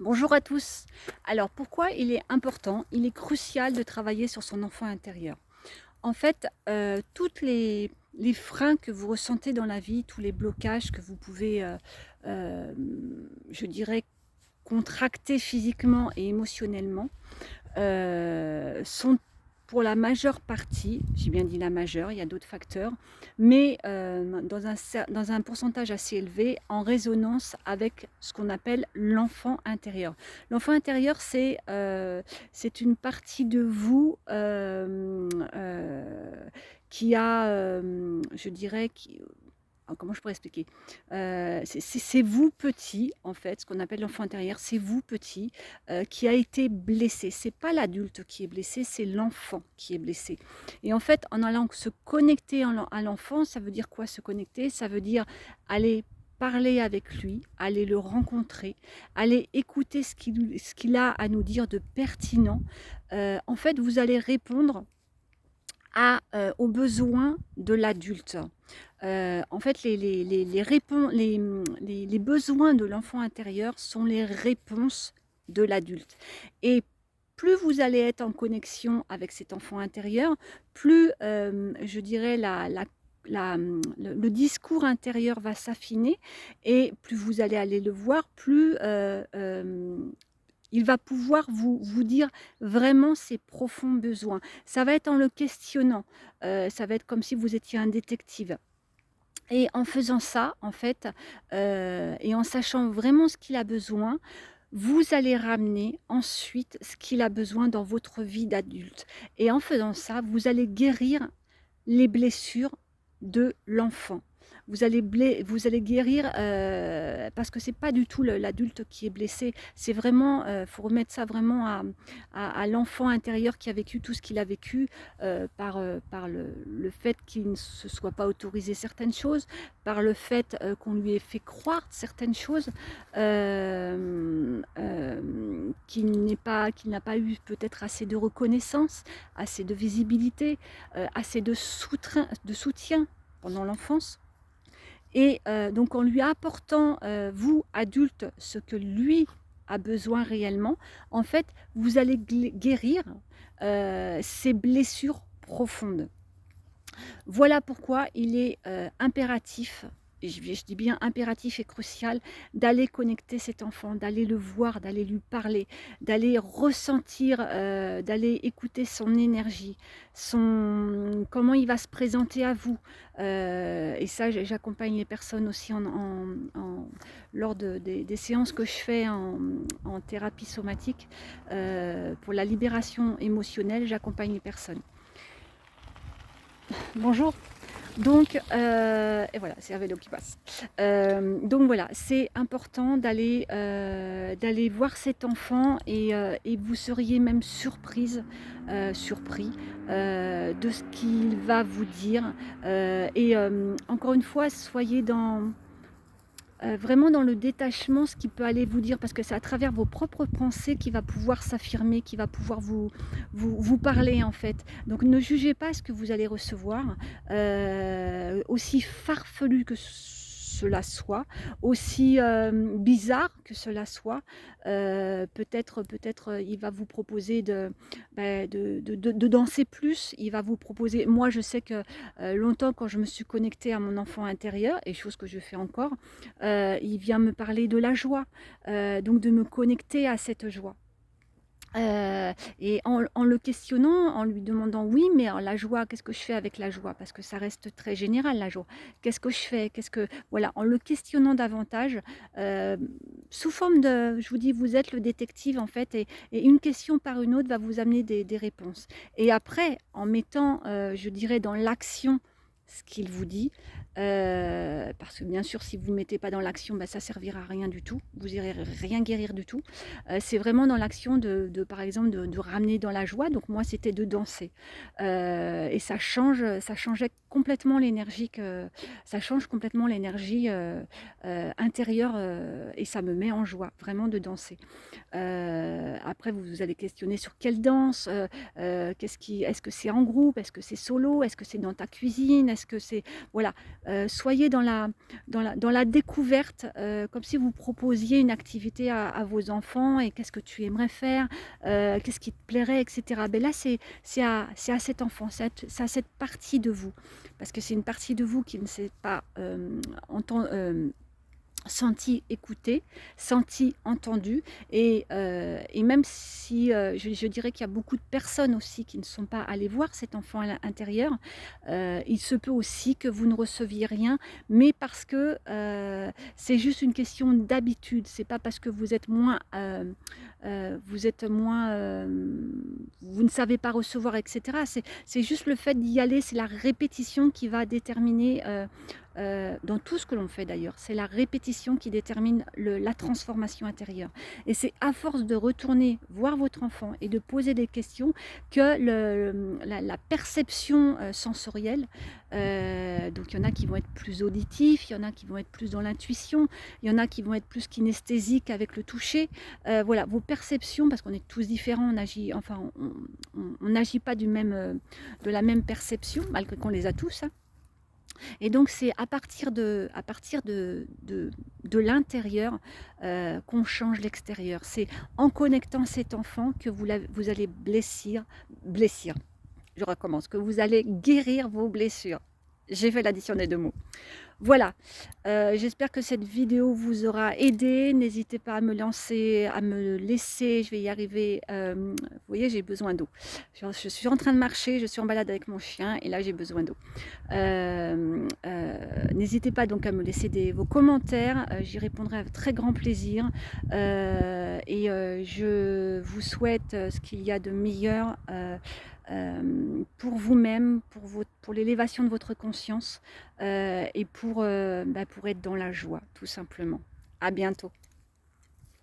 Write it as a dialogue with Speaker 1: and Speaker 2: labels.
Speaker 1: Bonjour à tous. Alors pourquoi il est important, il est crucial de travailler sur son enfant intérieur? En fait, toutes les freins que vous ressentez dans la vie, tous les blocages que vous pouvez, je dirais contracter physiquement et émotionnellement, sont pour la majeure partie, j'ai bien dit la majeure, il y a d'autres facteurs, mais dans un pourcentage assez élevé, en résonance avec ce qu'on appelle l'enfant intérieur. L'enfant intérieur, c'est une partie de vous, qui a, je dirais, comment je pourrais expliquer? C'est vous petit, en fait, ce qu'on appelle l'enfant intérieur, c'est vous petit, qui a été blessé. C'est pas l'adulte qui est blessé, c'est l'enfant qui est blessé. Et en fait, en allant se connecter à l'enfant, ça veut dire quoi se connecter? Ça veut dire aller parler avec lui, aller le rencontrer, aller écouter ce qu'il a à nous dire de pertinent. En fait, vous allez répondre aux besoins de l'adulte. En fait, les besoins de l'enfant intérieur sont les réponses de l'adulte et plus vous allez être en connexion avec cet enfant intérieur, plus, je dirais le discours intérieur va s'affiner et plus vous allez aller le voir, plus, il va pouvoir vous dire vraiment ses profonds besoins. Ça va être en le questionnant, ça va être comme si vous étiez un détective et en faisant ça, en fait, et en sachant vraiment ce qu'il a besoin, vous allez ramener ensuite ce qu'il a besoin dans votre vie d'adulte et en faisant ça, vous allez guérir les blessures de l'enfant. Vous allez guérir, parce que c'est pas du tout l'adulte qui est blessé, c'est vraiment, faut remettre ça vraiment à l'enfant intérieur qui a vécu tout ce qu'il a vécu, par le fait qu'il ne se soit pas autorisé certaines choses, par le fait, qu'on lui ait fait croire certaines choses, qu'il n'a pas eu peut-être assez de reconnaissance, assez de visibilité, assez de soutien pendant l'enfance et donc en lui apportant, vous adultes, ce que lui a besoin réellement, en fait, vous allez guérir, ses blessures profondes. Voilà pourquoi il est, impératif, et je dis bien impératif et crucial, d'aller connecter cet enfant, d'aller le voir, d'aller lui parler, d'aller ressentir, d'aller écouter son énergie, son comment il va se présenter à vous. Et ça, j'accompagne les personnes aussi lors des séances que je fais en thérapie somatique, pour la libération émotionnelle, j'accompagne les personnes. Bonjour. Donc, et voilà, c'est un vélo qui passe. Donc voilà, c'est important d'aller voir cet enfant et vous seriez même surpris, de ce qu'il va vous dire, et encore une fois, soyez vraiment dans le détachement, ce qui peut aller vous dire, parce que c'est à travers vos propres pensées qu'il va pouvoir s'affirmer, qu'il va pouvoir vous parler en fait. Donc ne jugez pas ce que vous allez recevoir, aussi farfelu que cela soit, aussi bizarre que cela soit. Peut-être, il va vous proposer de danser plus. Il va vous proposer, moi je sais que longtemps quand je me suis connectée à mon enfant intérieur, et chose que je fais encore, il vient me parler de la joie, donc de me connecter à cette joie. Et en le questionnant, en lui demandant: «Oui, mais alors la joie, qu'est-ce que je fais avec la joie?» parce que ça reste très général la joie. «Qu'est-ce que je fais? Qu'est-ce que» voilà, en le questionnant davantage, hem, sous forme de je vous dis, vous êtes le détective en fait et une question par une autre va vous amener des réponses. Et après, en mettant, je dirais dans l'action ce qu'il vous dit, parce que bien sûr si vous ne mettez pas dans l'action, bah, ça servira à rien du tout. Vous irez rien guérir du tout. C'est vraiment dans l'action par exemple, de ramener dans la joie. Donc moi, c'était de danser, et ça changeait complètement l'énergie ça change complètement l'énergie intérieure et ça me met en joie vraiment de danser. Après vous allez questionner sur quelle danse, est-ce que c'est en groupe, est-ce que c'est solo, est-ce que c'est dans ta cuisine, est-ce que c'est voilà, soyez dans la découverte, comme si vous proposiez une activité à vos enfants et qu'est-ce que tu aimerais faire, qu'est-ce qui te plairait, et cetera. Beh, là, c'est à cet enfant, c'est à cette partie de vous, parce que c'est une partie de vous qui ne s'est pas, senti écouté, senti entendu et même si, je dirais qu'il y a beaucoup de personnes aussi qui ne sont pas allées voir cet enfant à l'intérieur, il se peut aussi que vous ne receviez rien, mais parce que, c'est juste une question d'habitude. C'est pas parce que vous êtes moins, vous ne savez pas recevoir et cetera. C'est juste le fait d'y aller, c'est la répétition qui va déterminer, dans tout ce que l'on fait d'ailleurs, c'est la répétition qui détermine la transformation intérieure. Et c'est à force de retourner voir votre enfant et de poser des questions que la perception sensorielle, donc il y en a qui vont être plus auditifs, il y en a qui vont être plus dans l'intuition, il y en a qui vont être plus kinesthésiques avec le toucher. Voilà, vos perceptions, parce qu'on est tous différents, on agit, enfin, on n'agit pas de la même perception, malgré qu'on les a tous, hein. Et donc c'est à partir de l'intérieur qu'on change l'extérieur. C'est en connectant cet enfant que vous allez blessir. Je recommence, que vous allez guérir vos blessures. J'ai fait l'addition des deux mots. Voilà, j'espère que cette vidéo vous aura aidé. N'hésitez pas à me laisser, je vais y arriver. Vous voyez, j'ai besoin d'eau. Je suis en train de marcher, je suis en balade avec mon chien et là j'ai besoin d'eau. N'hésitez pas donc à me laisser vos commentaires, j'y répondrai avec très grand plaisir. Je vous souhaite ce qu'il y a de meilleur pour vous-même, pour l'élévation de votre conscience et pour être dans la joie, tout simplement. À bientôt.